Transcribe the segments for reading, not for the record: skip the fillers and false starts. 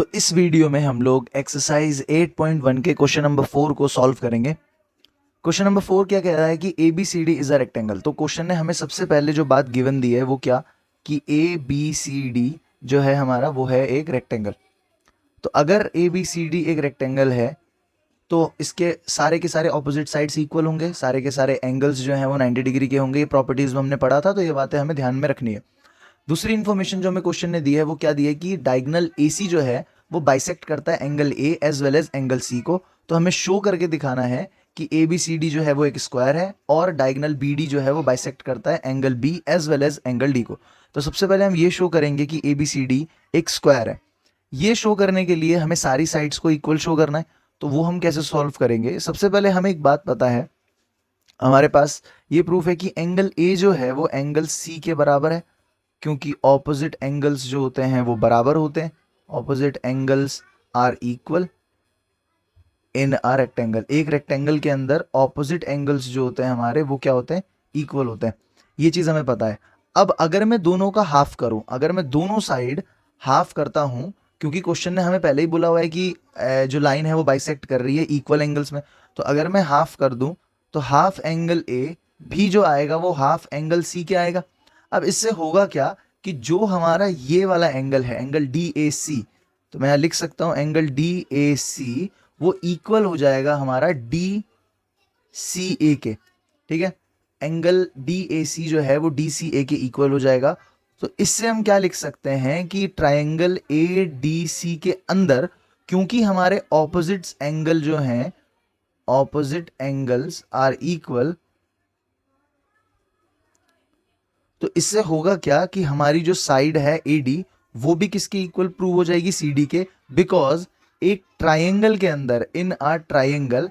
तो इस वीडियो में हम लोग एक्सरसाइज 8.1 के क्वेश्चन नंबर 4 को सॉल्व करेंगे। क्वेश्चन नंबर 4 क्या कह रहा है कि A B C D is a rectangle. तो क्वेश्चन ने हमें सबसे पहले जो बात गिवन दी है वो क्या, कि ए बी सी डी जो है हमारा वो है एक रेक्टेंगल। तो अगर ए बी सी डी एक रेक्टेंगल है तो इसके सारे के सारे ऑपोजिट साइड्स इक्वल होंगे, सारे के सारे एंगल्स जो हैं वो 90 डिग्री के होंगे। ये प्रॉपर्टीज में हमने पढ़ा था, तो ये बातें हमें ध्यान में रखनी है। दूसरी इन्फॉर्मेशन जो हमें क्वेश्चन ने दी है वो क्या दी है कि डायगोनल एसी जो है वो बाइसेक्ट करता है angle A as well as angle C को। तो हमें शो करके दिखाना है कि ए बी सी डी जो है वो एक स्क्वायर है और डायगोनल बी डी जो है वो बाइसेक्ट करता है angle B as well as angle D को। तो सबसे पहले हम ये शो करेंगे कि ए बी सी डी एक स्क्वायर है। ये शो करने के लिए हमें सारी साइड्स को इक्वल शो करना है। तो वो हम कैसे सॉल्व करेंगे, सबसे पहले हमें एक बात पता है, हमारे पास ये प्रूफ है कि एंगल ए जो है वो एंगल सी के बराबर है, क्योंकि ऑपोजिट एंगल्स जो होते हैं वो बराबर होते हैं। Opposite angles are equal in a rectangle. एक रेक्टेंगल के अंदर ऑपोजिट एंगल्स जो होते हैं हमारे वो क्या होते हैं, इक्वल होते हैं। ये चीज हमें पता है। अब अगर मैं दोनों का हाफ करूं, अगर मैं दोनों साइड हाफ करता हूं, क्योंकि क्वेश्चन ने हमें पहले ही बोला हुआ है कि जो लाइन है वो बाइसेक्ट कर रही है इक्वल एंगल्स में। तो अगर मैं हाफ कर दूं तो हाफ एंगल ए भी जो आएगा वो हाफ एंगल सी के आएगा। अब इससे होगा क्या कि जो हमारा ये वाला एंगल है एंगल डी ए सी, तो मैं यहां लिख सकता हूं एंगल डी ए सी वो इक्वल हो जाएगा हमारा डी सी ए के। ठीक है, एंगल डी ए सी जो है वो डी सी ए के इक्वल हो जाएगा। तो इससे हम क्या लिख सकते हैं कि ट्रायंगल ए डी सी के अंदर, क्योंकि हमारे ऑपोजिट्स एंगल जो हैं, ऑपोजिट एंगल्स आर इक्वल, तो इससे होगा क्या कि हमारी जो साइड है ए डी वो भी किसके इक्वल प्रूव हो जाएगी, सी डी के। बिकॉज एक ट्राइंगल के अंदर, इन आर ट्राइंगल,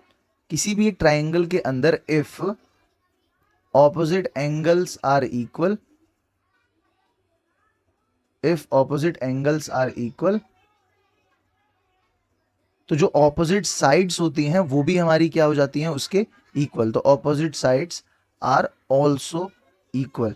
किसी भी एक ट्राइंगल के अंदर if opposite angles are equal, if opposite angles are equal, तो जो ऑपोजिट साइड्स होती हैं वो भी हमारी क्या हो जाती हैं, उसके इक्वल। तो opposite sides are also equal.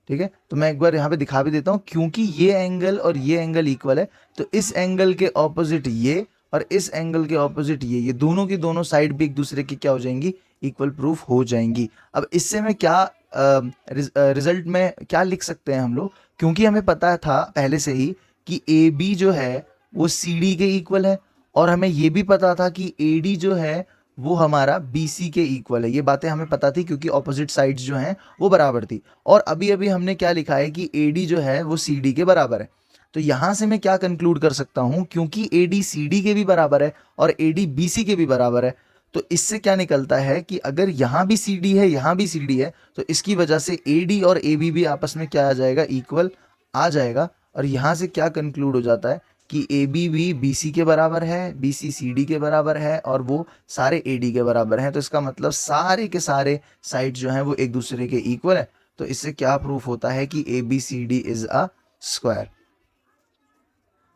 ठीक है, तो मैं एक बार यहां पे दिखा भी देता हूं, क्योंकि ये एंगल और ये एंगल इक्वल है तो इस एंगल के ऑपोजिट ये और इस एंगल के ऑपोजिट ये दोनों की दोनों साइड भी एक दूसरे की क्या हो जाएंगी, इक्वल प्रूफ हो जाएंगी। अब इससे मैं क्या रिजल्ट में क्या लिख सकते हैं हम लोग, क्योंकि हमें पता था पहले से ही कि ए बी जो है वो सी डी के इक्वल है, और हमें ये भी पता था कि ए डी जो है वो हमारा बी सी के इक्वल है। ये बातें हमें पता थी क्योंकि ऑपोजिट साइड्स जो हैं वो बराबर थी। और अभी अभी हमने क्या लिखा है कि ए डी जो है वो सी डी के बराबर है। तो यहां से मैं क्या कंक्लूड कर सकता हूं, क्योंकि ए डी सी डी के भी बराबर है और ए डी बी सी के भी बराबर है, तो इससे क्या निकलता है कि अगर यहां भी सी डी है यहां भी सी डी है, तो इसकी वजह से ए डी और ए बी भी आपस में क्या आ जाएगा, इक्वल आ जाएगा। और यहां से क्या कंक्लूड हो जाता है कि ए बी भी बी सी के बराबर है, बी सी सी डी के बराबर है, और वो सारे ए डी के बराबर हैं। तो इसका मतलब सारे के सारे साइड जो हैं वो एक दूसरे के इक्वल है। तो इससे क्या प्रूफ होता है कि A B C D is a square.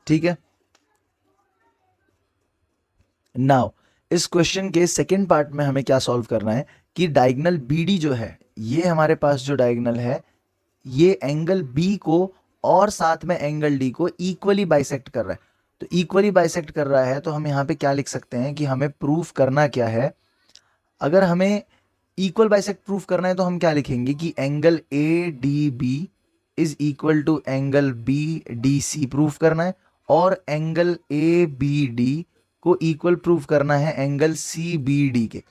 ठीक है, नाउ इस क्वेश्चन के सेकेंड पार्ट में हमें क्या सॉल्व करना है कि डायगोनल बी डी जो है, ये हमारे पास जो डायगोनल है ये एंगल बी को और साथ में एंगल डी को इक्वली बाइसेक्ट कर रहा है। तो इक्वली बाइसेक्ट कर रहा है तो हम यहाँ पे क्या लिख सकते हैं कि हमें प्रूफ करना क्या है। अगर हमें इक्वल बाइसेक्ट प्रूफ करना है तो हम क्या लिखेंगे कि angle A D B is equal to angle B D C proof करना है, और एंगल ए बी डी को इक्वल प्रूफ करना है एंगल सी बी डी के।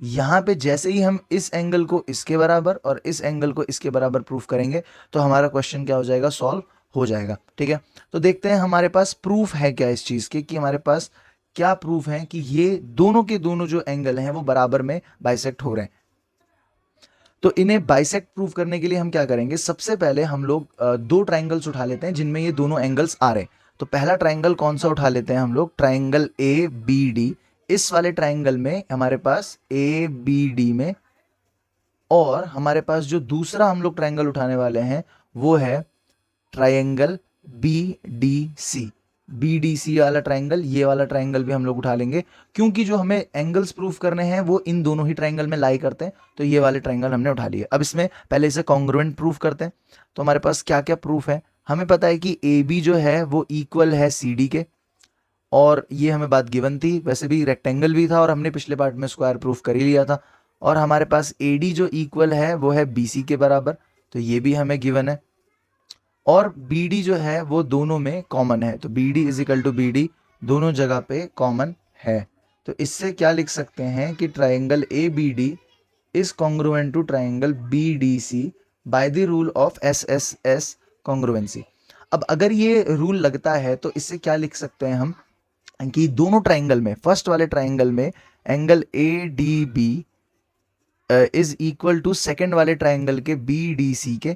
यहाँ पे जैसे ही हम इस एंगल को इसके बराबर और इस एंगल को इसके बराबर प्रूफ करेंगे तो हमारा क्वेश्चन क्या हो जाएगा, सॉल्व हो जाएगा। ठीक है, तो देखते हैं हमारे पास प्रूफ है क्या इस चीज के, कि हमारे पास क्या प्रूफ है कि ये दोनों के दोनों जो एंगल हैं वो बराबर में बाइसेक्ट हो रहे हैं। तो इन्हें बाइसेक्ट प्रूफ करने के लिए हम क्या करेंगे, सबसे पहले हम लोग दो ट्राइंगल्स उठा लेते हैं जिनमें ये दोनों एंगल्स आ रहे हैं। तो पहला ट्राइंगल कौन सा उठा लेते हैं हम लोग, ट्राइंगल ए बी डी। इस वाले ट्राइंगल में हमारे पास ए बी डी में, और हमारे पास जो दूसरा हम लोग ट्राइंगल उठाने वाले हैं वो है triangle B D C. B D C वाला ट्राइंगल, ये वाला ट्राइंगल भी हम लोग उठा लेंगे, क्योंकि जो हमें एंगल्स प्रूफ करने हैं वो इन दोनों ही ट्राइंगल में लाई करते हैं। तो ये वाले ट्राइंगल हमने उठा लिए। अब इसमें पहले इसे कॉन्ग्रुएंट प्रूफ करते हैं। तो हमारे पास क्या क्या प्रूफ है, हमें पता है कि ए बी जो है वो इक्वल है सी डी के, और ये हमें बात गिवन थी, वैसे भी रेक्टेंगल भी था और हमने पिछले पार्ट में स्क्वायर प्रूफ कर ही लिया था। और हमारे पास ए डी जो इक्वल है वो है बी सी के बराबर, तो ये भी हमें गिवन है। और बी डी जो है वो दोनों में कॉमन है, तो B D is equal to B D दोनों जगह पे कॉमन है। तो इससे क्या लिख सकते हैं कि triangle A B D is congruent to triangle B D C by the rule of S S S congruency. अब अगर ये रूल लगता है तो इससे क्या लिख सकते हैं हम कि दोनों ट्राइंगल में, फर्स्ट वाले ट्राइंगल में angle A D B is equal to second वाले ट्राइंगल के बी डी सी के,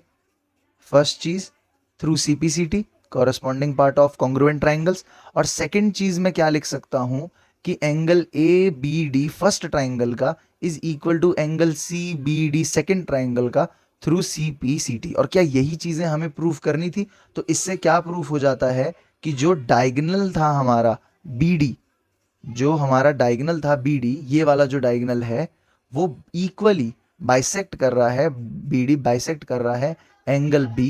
फर्स्ट चीज through CPCT corresponding part of congruent triangles. और सेकेंड चीज में क्या लिख सकता हूं कि angle A B D first triangle का is equal to angle C B D second triangle का थ्रू CPCT। और क्या यही चीजें हमें प्रूफ करनी थी? तो इससे क्या प्रूफ हो जाता है कि जो डायगोनल था हमारा BD, जो हमारा डायगोनल था BD, ये वाला जो डायगोनल है वो इक्वली बाइसेक्ट कर रहा है, BD बाइसेक्ट कर रहा है angle B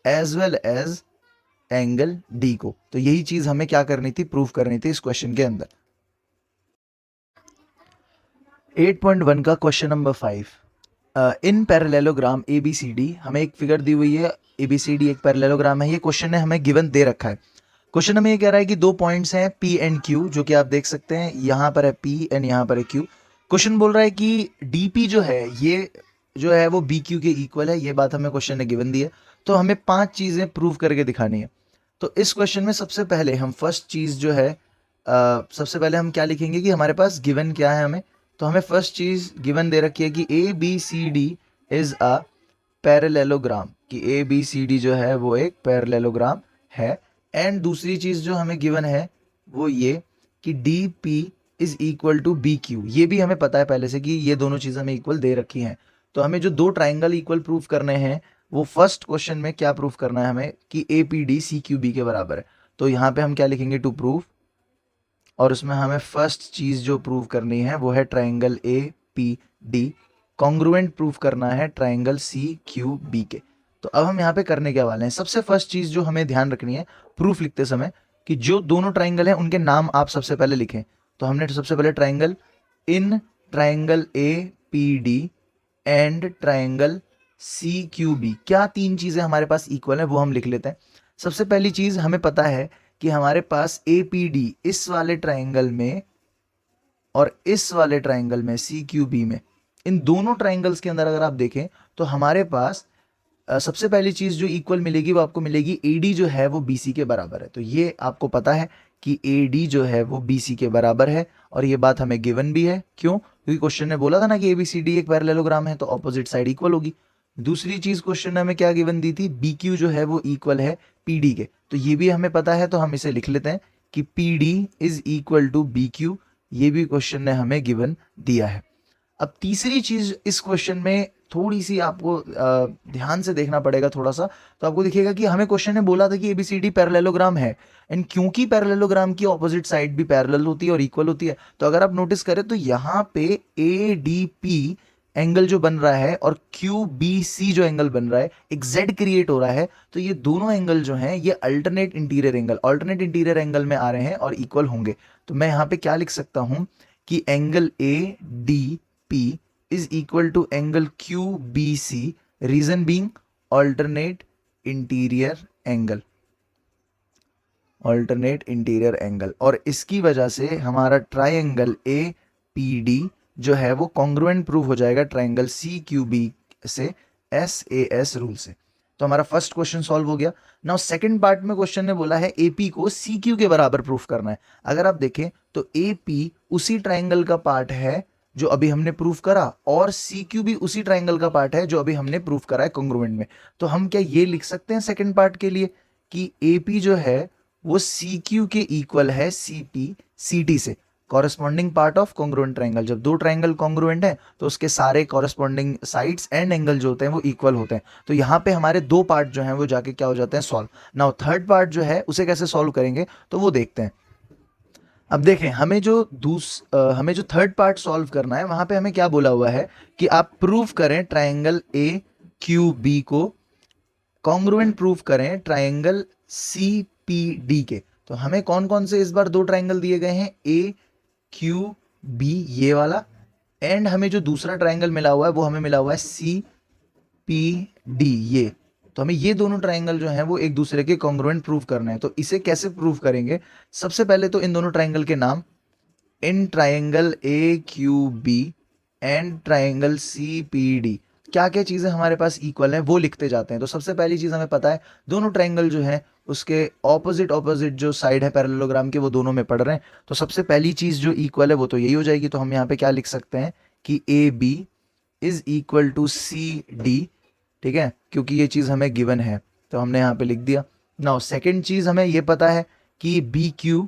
as well as angle D को। तो यही चीज हमें क्या करनी थी, प्रूफ करनी थी इस क्वेश्चन के अंदर। 8.1 का क्वेश्चन नंबर 5, इन पैरेललोग्राम ABCD, हमें एक फिगर दी हुई है, ABCD एक पैरेललोग्राम है, ये क्वेश्चन ने हमें गिवन दे रखा है। क्वेश्चन हमें ये कह रहा है कि दो पॉइंट्स हैं P एंड Q, जो कि आप देख सकते हैं यहाँ पर है P एंड यहाँ पर है Q। क्वेश्चन बोल रहा है कि DP जो है ये जो है वो BQ के इक्वल है, ये बात हमें क्वेश्चन ने गिवन दी है। तो हमें 5 चीजें प्रूव करके दिखानी है। तो इस क्वेश्चन में सबसे पहले हम फर्स्ट चीज जो है सबसे पहले हम क्या लिखेंगे कि हमारे पास गिवन क्या है हमें। तो हमें फर्स्ट चीज गिवन दे रखी है कि ABCD इज अ पैरेललोग्राम, कि ABCD जो है वो एक पैरेललोग्राम है। एंड दूसरी चीज जो हमें गिवन है वो ये कि DP is equal to BQ, ये भी हमें पता है पहले से कि ये दोनों चीजें हमें इक्वल दे रखी हैं। तो हमें जो दो ट्राइंगल इक्वल प्रूफ करने हैं वो फर्स्ट क्वेश्चन में क्या प्रूफ करना है हमें कि APD CQB के बराबर है। तो यहाँ पे हम क्या लिखेंगे, टू प्रूफ, और उसमें हमें फर्स्ट चीज जो प्रूव करनी है वो है ट्राइंगल APD कॉन्ग्रुएंट प्रूफ करना है ट्राइंगल CQB के। तो अब हम यहाँ पे करने क्या वाले हैं, सबसे फर्स्ट चीज जो हमें ध्यान रखनी है प्रूफ लिखते समय कि जो दोनों ट्राइंगल हैं उनके नाम आप सबसे पहले लिखें। तो हमने सबसे पहले triangle in triangle APD and triangle CQB, क्या तीन चीजें हमारे पास इक्वल है वो हम लिख लेते हैं। सबसे पहली चीज हमें पता है कि हमारे पास APD इस वाले ट्राइंगल में और इस वाले ट्राइंगल में CQB में, इन दोनों ट्राइंगल्स के अंदर अगर आप देखें तो हमारे पास सबसे पहली चीज जो इक्वल मिलेगी वो आपको मिलेगी AD जो है वो BC के बराबर है। तो ये आपको पता है कि AD जो है वो BC के बराबर है, और ये बात हमें गिवन भी है। क्यों? क्योंकि क्वेश्चन ने बोला था ना कि ABCD एक पैरेललोग्राम है, तो ऑपोजिट साइड इक्वल होगी। दूसरी चीज क्वेश्चन ने हमें क्या गिवन दी थी, BQ जो है वो इक्वल है PD के, तो ये भी हमें पता है। तो हम इसे लिख लेते हैं कि PD is equal to BQ, ये भी क्वेश्चन ने हमें गिवन दिया है। अब तीसरी चीज इस क्वेश्चन में थोड़ी सी आपको ध्यान से देखना पड़ेगा थोड़ा सा, तो आपको दिखेगा कि हमें क्वेश्चन ने बोला था कि ABCD पैरेललोग्राम है, एंड क्योंकि पैरेललोग्राम की ऑपोजिट साइड भी पैरेलल होती है और इक्वल होती है, तो अगर आप नोटिस करें तो यहाँ पे ADP एंगल जो बन रहा है और QBC जो एंगल बन रहा है, एक Z क्रिएट हो रहा है। तो ये दोनों एंगल जो हैं ये अल्टरनेट इंटीरियर एंगल में आ रहे हैं और इक्वल होंगे। तो मैं यहाँ पे क्या लिख सकता हूं कि angle ADP is equal to angle QBC, reason being alternate interior angle, और इसकी वजह से हमारा ट्राइंगल APD जो है वो कॉन्ग्रुएंट प्रूव हो जाएगा ट्राइंगल CQB से SAS रूल से। तो हमारा फर्स्ट क्वेश्चन सॉल्व हो गया। नाउ सेकंड पार्ट में क्वेश्चन ने बोला है AP को CQ के बराबर प्रूफ करना है। अगर आप देखें तो AP उसी ट्राइंगल का पार्ट है जो अभी हमने प्रूफ करा, और CQ भी उसी ट्राइंगल का पार्ट है जो अभी हमने प्रूफ करा है कॉन्ग्रुएंट में। तो हम क्या ये लिख सकते हैं सेकंड पार्ट के लिए कि AP जो है वो CQ के इक्वल है CP/CT से, corresponding part of congruent triangle. जब दो ट्राइंगल कॉन्ग्रुएंट है तो उसके सारे कॉरेस्पॉन्डिंग साइड्स एंड एंगल जो होते हैं वो इक्वल होते हैं। तो यहाँ पे हमारे दो पार्ट जो हैं वो जाके क्या हो जाते हैं, सॉल्व। नाउ थर्ड पार्ट जो है उसे कैसे सॉल्व करेंगे तो वो देखते हैं। अब देखें हमें जो थर्ड पार्ट सॉल्व करना है वहां पे हमें क्या बोला हुआ है कि आप प्रूव करें ट्राइंगल AQB को कॉन्ग्रुएंट प्रूफ करें ट्रायंगल CPD के। तो हमें कौन कौन से इस बार दो ट्रायंगल दिए गए हैं, AQB ये वाला, एंड हमें जो दूसरा ट्रायंगल मिला हुआ है वो हमें मिला हुआ है CPD ये। तो हमें ये दोनों ट्रायंगल जो हैं वो एक दूसरे के कॉन्ग्रुएंट प्रूफ करने हैं। तो इसे कैसे प्रूफ करेंगे, सबसे पहले तो इन दोनों ट्रायंगल के नाम, in triangle AQB and triangle CPD क्या क्या चीज़ें हमारे पास इक्वल हैं वो लिखते जाते हैं। तो सबसे पहली चीज़ हमें पता है दोनों ट्रायंगल जो है उसके ऑपोजिट जो साइड है पैरेललोग्राम के वो दोनों में पड़ रहे हैं। तो सबसे पहली चीज़ जो इक्वल है वो तो यही हो जाएगी। तो हम यहाँ पे क्या लिख सकते हैं कि AB is equal to CD, ठीक है, क्योंकि ये चीज़ हमें गिवन है तो हमने यहाँ पे लिख दिया। नाउ सेकेंड चीज़ हमें ये पता है कि BQ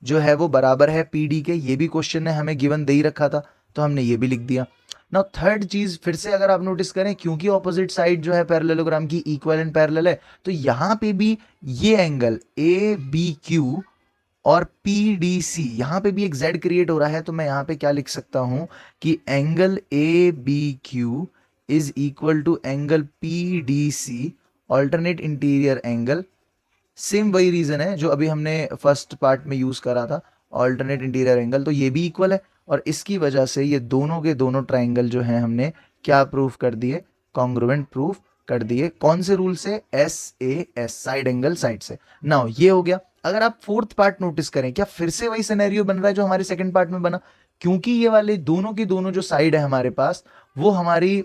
जो है वो बराबर है PD के, ये भी क्वेश्चन ने हमें गिवन दे ही रखा था तो हमने ये भी लिख दिया। नाउ थर्ड चीज फिर से अगर आप नोटिस करें, क्योंकि ऑपोजिट साइड जो है पैरेललोग्राम की इक्वल एंड पैरेलल है, तो यहाँ पे भी ये एंगल ABQ और PDC यहाँ पे भी एक Z क्रिएट हो रहा है। तो मैं यहाँ पे क्या लिख सकता हूँ कि angle ABQ is equal to angle PDC alternate interior angle. Same वही रीजन है जो अभी हमने फर्स्ट पार्ट में यूज करा था, ऑल्टरनेट इंटीरियर एंगल, तो ये भी इक्वल है और इसकी वजह से ये दोनों के दोनों ट्राइंगल जो हैं हमने क्या प्रूफ कर दिए, कॉन्ग्रुएंट प्रूफ कर दिए। कौन से रूल से, SAS साइड एंगल साइड से। नाउ ये हो गया। अगर आप फोर्थ पार्ट नोटिस करें, क्या फिर से वही सिनेरियो बन रहा है जो हमारे सेकंड पार्ट में बना, क्योंकि ये वाले दोनों की दोनों जो साइड है हमारे पास वो हमारी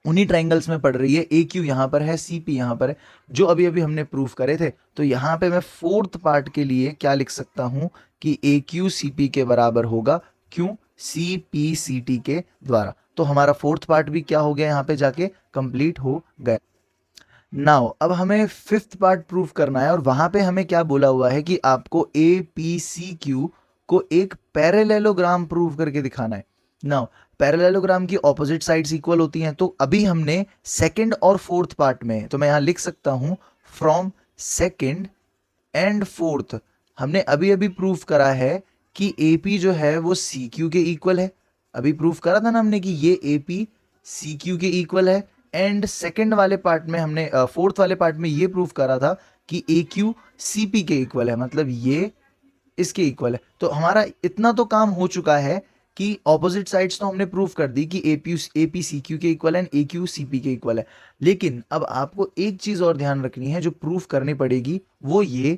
उन्हीं ट्राइंगल्स में पड़ रही है। AQ यहाँ पर है, CP यहाँ पर है, जो अभी अभी हमने प्रूफ करे थे। तो यहाँ पे मैं फोर्थ पार्ट के लिए क्या लिख सकता हूँ कि AQ CP के बराबर होगा, क्यों, CP CT के द्वारा। तो हमारा फोर्थ पार्ट भी क्या हो गया, यहाँ पे जाके कंप्लीट हो गया। नाउ अब हमें फिफ्थ पार्ट प्रूफ करना है और वहां पे हमें क्या बोला हुआ है कि आपको APCQ को एक पैरेललोग्राम प्रूव करके दिखाना है। नाउ पैरेललोग्राम की ऑपोजिट साइड्स इक्वल होती हैं, तो अभी हमने सेकंड और फोर्थ पार्ट में, तो मैं यहां लिख सकता हूं फ्रॉम सेकंड एंड फोर्थ हमने अभी अभी प्रूफ करा है कि AP जो है वो CQ के इक्वल है। अभी प्रूफ करा था ना हमने कि ये AP CQ के इक्वल है। एंड सेकंड वाले पार्ट में हमने फोर्थ वाले पार्ट में ये प्रूफ करा था कि AQ CP के इक्वल है, मतलब ये इसके इक्वल है। तो हमारा इतना तो काम हो चुका है कि ऑपोजिट साइड्स तो हमने प्रूफ कर दी कि AP CQ के इक्वल है, AQ CP के इक्वल है। लेकिन अब आपको एक चीज और ध्यान रखनी है जो प्रूफ करनी पड़ेगी, वो ये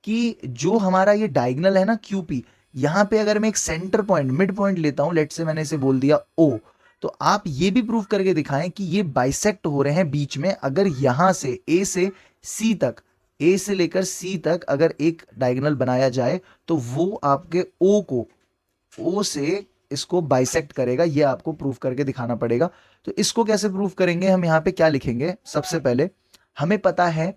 कि जो हमारा ये डायगोनल है ना QP, यहाँ पे अगर मैं एक सेंटर पॉइंट मिड पॉइंट लेता हूं, लेट से मैंने इसे बोल दिया O, तो आप ये भी प्रूफ करके दिखाएं कि ये बाइसेक्ट हो रहे हैं बीच में। अगर यहां से A से C तक, A से लेकर C तक अगर एक डायगोनल बनाया जाए तो वो आपके O से इसको बाइसेक्ट करेगा। ये आपको प्रूफ करके दिखाना पड़ेगा। तो इसको कैसे प्रूफ करेंगे, हम यहाँ पे क्या लिखेंगे, सबसे पहले हमें पता है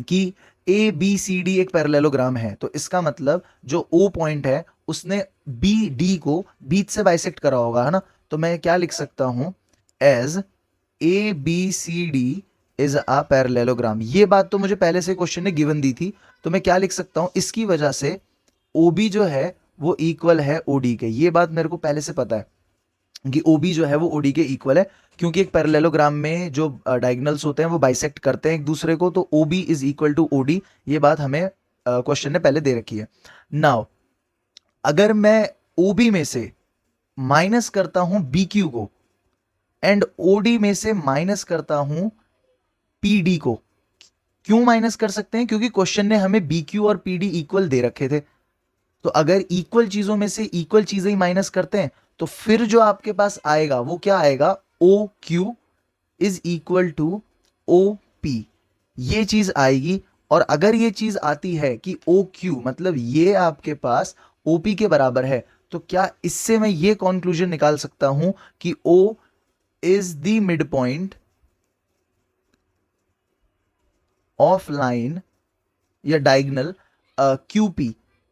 कि ABCD एक पैरेललोग्राम है, तो इसका मतलब जो O पॉइंट है उसने BD को बीच से बाइसेक्ट करा होगा, है ना। तो मैं क्या लिख सकता हूं, as ABCD is a parallelogram. ये बात तो मुझे पहले से क्वेश्चन ने गिवन दी थी, तो मैं क्या लिख सकता हूं, इसकी वजह से OB जो है वो इक्वल है OD के। ये बात मेरे को पहले से पता है कि OB जो है वो OD के इक्वल है, क्योंकि एक पैरेललोग्राम में जो डायगोनल्स होते हैं वो बाइसेक्ट करते हैं एक दूसरे को, तो OB is equal to OD। ये बात हमें क्वेश्चन ने पहले दे रखी है। नाउ अगर मैं OB में से माइनस करता हूं BQ को एंड OD में से माइनस करता हूं PD को, क्यों माइनस कर सकते हैं, क्योंकि क्वेश्चन ने हमें BQ और PD इक्वल दे रखे थे। तो अगर इक्वल चीजों में से इक्वल चीजें ही माइनस करते हैं तो फिर जो आपके पास आएगा वो क्या आएगा, OQ is equal to OP, ये चीज आएगी। और अगर ये चीज आती है कि OQ मतलब ये आपके पास OP के बराबर है, तो क्या इससे मैं ये कंक्लूजन निकाल सकता हूं कि O is the mid point of line या डायगोनल QP।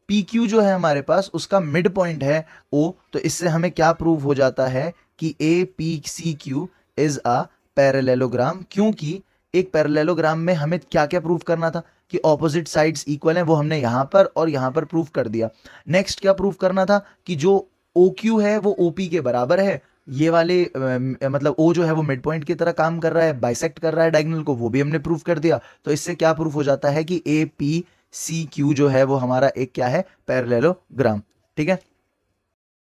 PQ जो है हमारे पास उसका मिड पॉइंट है O। तो इससे हमें क्या प्रूव हो जाता है कि APCQ इज अ पैरेललोग्राम, क्योंकि एक पैरेललोग्राम में हमें क्या क्या प्रूव करना था कि ऑपोजिट साइड्स इक्वल हैं, वो हमने यहां पर और यहां पर प्रूव कर दिया। नेक्स्ट क्या प्रूव करना था कि जो OQ है वो OP के बराबर है, ये वाले मतलब ओ जो है वो मिड पॉइंट की तरह काम कर रहा है, बाइसेक्ट कर रहा है डायगोनल को, वो भी हमने प्रूफ कर दिया। तो इससे क्या प्रूफ हो जाता है कि ए पी सी क्यू जो है वो हमारा एक क्या है, पैरेललोग्राम। ठीक है,